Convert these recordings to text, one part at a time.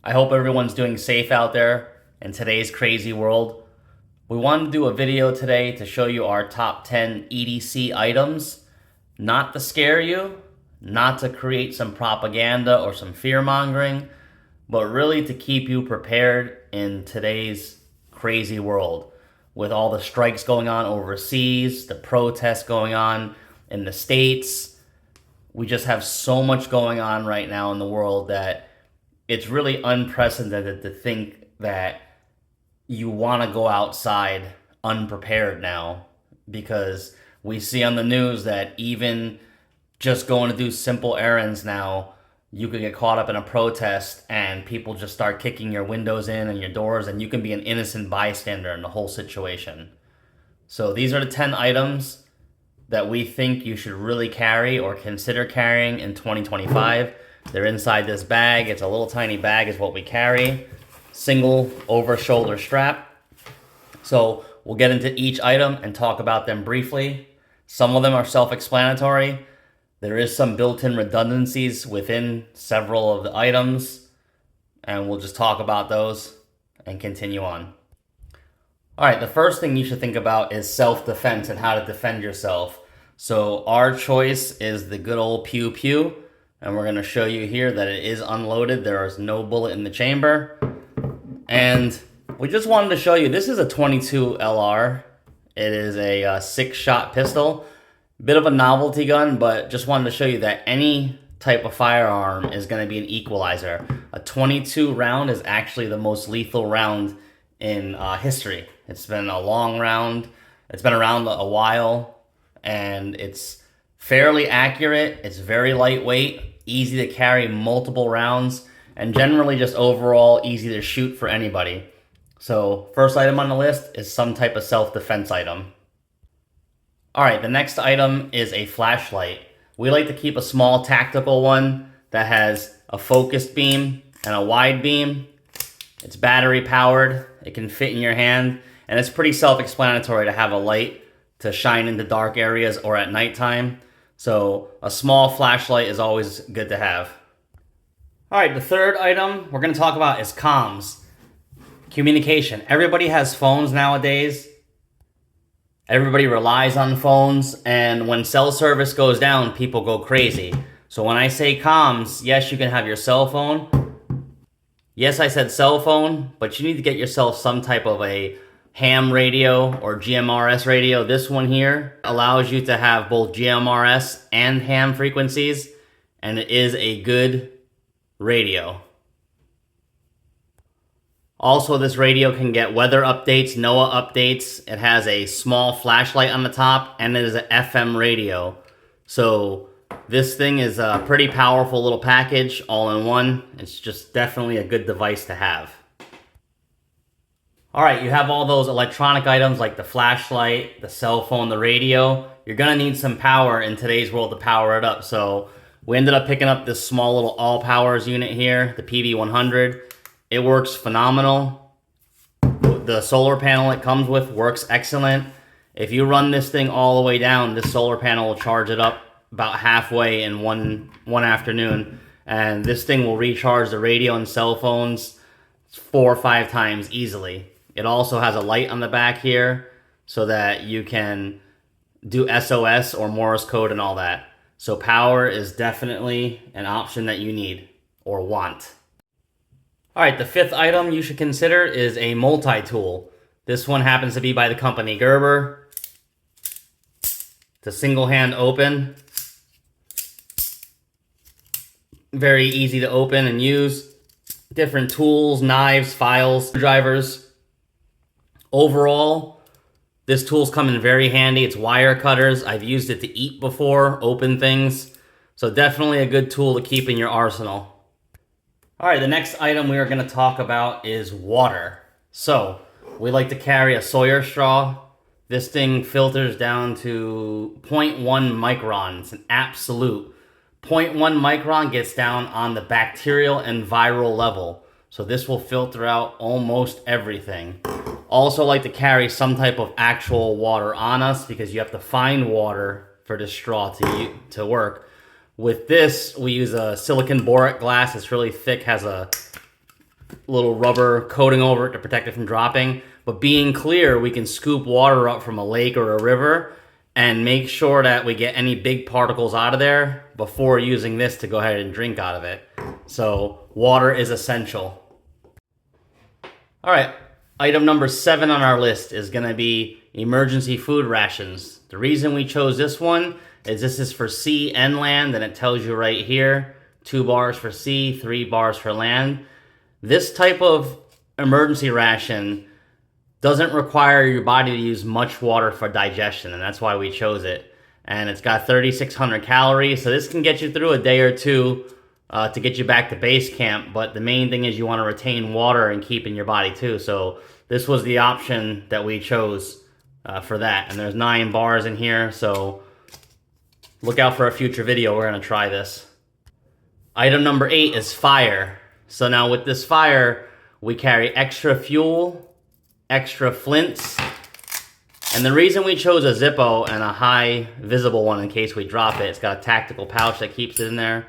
I hope everyone's doing safe out there in today's crazy world. We wanted to do a video today to show you our top 10 EDC items, not to scare you, not to create some propaganda or some fear-mongering, but really to keep you prepared in today's crazy world. With all the strikes going on overseas, the protests going on in the States, we just have so much going on right now in the world that it's really unprecedented to think that you want to go outside unprepared now, because we see on the news that even just going to do simple errands now, you could get caught up in a protest and people just start kicking your windows in and your doors, and you can be an innocent bystander in the whole situation. So these are the 10 items that we think you should really carry or consider carrying in 2025. They're inside this bag. It's a little tiny bag is what we carry. Single over shoulder strap. So we'll get into each item and talk about them briefly. Some of them are self-explanatory. There is some built-in redundancies within several of the items, and we'll just talk about those and continue on. All right, the first thing you should think about is self-defense and how to defend yourself. So our choice is the good old pew pew, and we're going to show you here that it is unloaded. There is no bullet in the chamber. And we just wanted to show you, this is a 22 LR. It is a 6-shot pistol. Bit of a novelty gun, but just wanted to show you that any type of firearm is going to be an equalizer. A 22 round is actually the most lethal round in history. It's been a long round. It's been around a while, and it's fairly accurate. It's very lightweight, easy to carry multiple rounds, and generally just overall easy to shoot for anybody. So first item on the list is some type of self-defense item. All right, the next item is a flashlight. We like to keep a small tactical one that has a focused beam and a wide beam. It's battery powered. It can fit in your hand, and it's pretty self-explanatory to have a light to shine into dark areas or at nighttime. So a small flashlight is always good to have. All right, the third item we're going to talk about is comms. Communication. Everybody has phones nowadays. Everybody relies on phones, and when cell service goes down, people go crazy. So when I say comms, yes, you can have your cell phone. Yes, I said cell phone, but you need to get yourself some type of a ham radio or GMRS radio. This one here allows you to have both GMRS and ham frequencies, and it is a good radio. Also, this radio can get weather updates, NOAA updates. It has a small flashlight on the top, and it is an FM radio. So this thing is a pretty powerful little package, all in one. It's just definitely a good device to have. All right, you have all those electronic items like the flashlight, the cell phone, the radio. You're gonna need some power in today's world to power it up. So we ended up picking up this small little ALLPOWERS unit here, the PV100. It works phenomenal. The solar panel it comes with works excellent. If you run this thing all the way down, this solar panel will charge it up about halfway in one afternoon. And this thing will recharge the radio and cell phones 4 or 5 times easily. It also has a light on the back here so that you can do SOS or Morse code and all that. So power is definitely an option that you need or want. All right, the fifth item you should consider is a multi-tool. This one happens to be by the company Gerber. It's a single hand open. Very easy to open and use. Different tools, knives, files, drivers. Overall, this tool's come in very handy. It's wire cutters. I've used it to eat before, open things. So definitely a good tool to keep in your arsenal. All right, the next item we are going to talk about is water. So we like to carry a Sawyer straw. This thing filters down to 0.1 micron. It's an absolute. 0.1 micron gets down on the bacterial and viral level. So this will filter out almost everything. Also like to carry some type of actual water on us because you have to find water for this straw to work. With this, we use a silicon borate glass. It's really thick, has a little rubber coating over it to protect it from dropping. But being clear, we can scoop water up from a lake or a river and make sure that we get any big particles out of there before using this to go ahead and drink out of it. So water is essential. All right, item number 7 on our list is gonna be emergency food rations. The reason we chose this one is this is for sea and land, and it tells you right here, 2 bars for sea, 3 bars for land. This type of emergency ration doesn't require your body to use much water for digestion, and that's why we chose it. And it's got 3,600 calories, so this can get you through a day or two to get you back to base camp, but the main thing is you want to retain water and keep in your body too. So this was the option that we chose for that. And there's 9 bars in here, so look out for a future video. We're going to try this. Item number 8 is fire. So now with this fire, we carry extra fuel, extra flints, and the reason we chose a Zippo and a high visible one in case we drop it, it's got a tactical pouch that keeps it in there.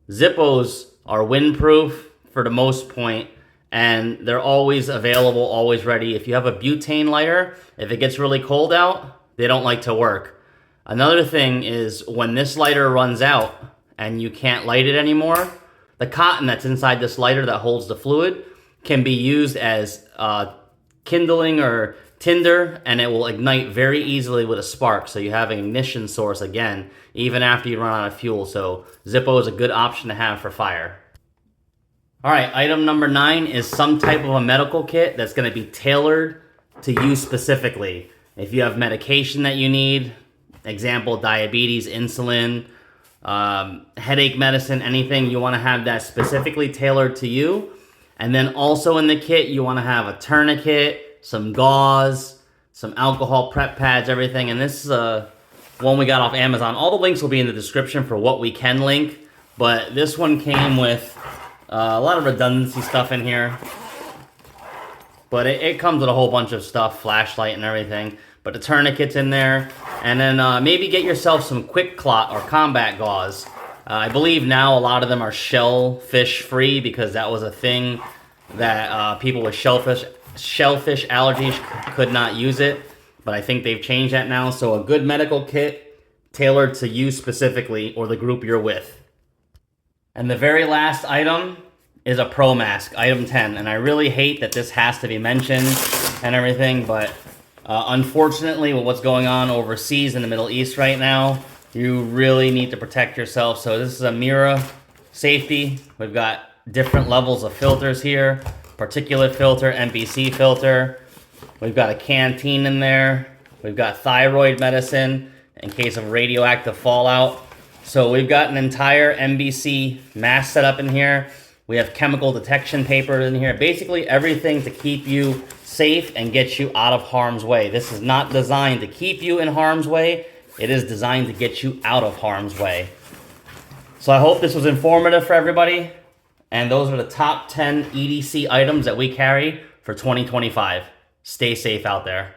Zippos are windproof for the most point, and they're always available, always ready. If you have a butane lighter, if it gets really cold out, they don't like to work. Another thing is when this lighter runs out and you can't light it anymore, the cotton that's inside this lighter that holds the fluid can be used as kindling or tinder, and it will ignite very easily with a spark, so you have an ignition source again even after you run out of fuel. So Zippo is a good option to have for fire. All right, item number 9 is some type of a medical kit that's going to be tailored to you specifically. If you have medication that you need, example diabetes, insulin, headache medicine, anything, you want to have that specifically tailored to you. And then also in the kit, you want to have a tourniquet, some gauze, some alcohol prep pads, everything. And this is one we got off Amazon. All the links will be in the description for what we can link. But this one came with a lot of redundancy stuff in here. But it comes with a whole bunch of stuff, flashlight and everything. But the tourniquet's in there. And then maybe get yourself some quick clot or combat gauze. I believe now a lot of them are shellfish free because that was a thing that people with shellfish allergies could not use it. But I think they've changed that now. So a good medical kit tailored to you specifically or the group you're with. And the very last item is a pro mask, item 10. And I really hate that this has to be mentioned and everything, but unfortunately with what's going on overseas in the Middle East right now, you really need to protect yourself. So this is a MIRA safety. We've got different levels of filters here. Particulate filter, MBC filter. We've got a canteen in there. We've got thyroid medicine in case of radioactive fallout. So we've got an entire MBC mask set up in here. We have chemical detection paper in here. Basically everything to keep you safe and get you out of harm's way. This is not designed to keep you in harm's way. It is designed to get you out of harm's way. So I hope this was informative for everybody. And those are the top 10 EDC items that we carry for 2025. Stay safe out there.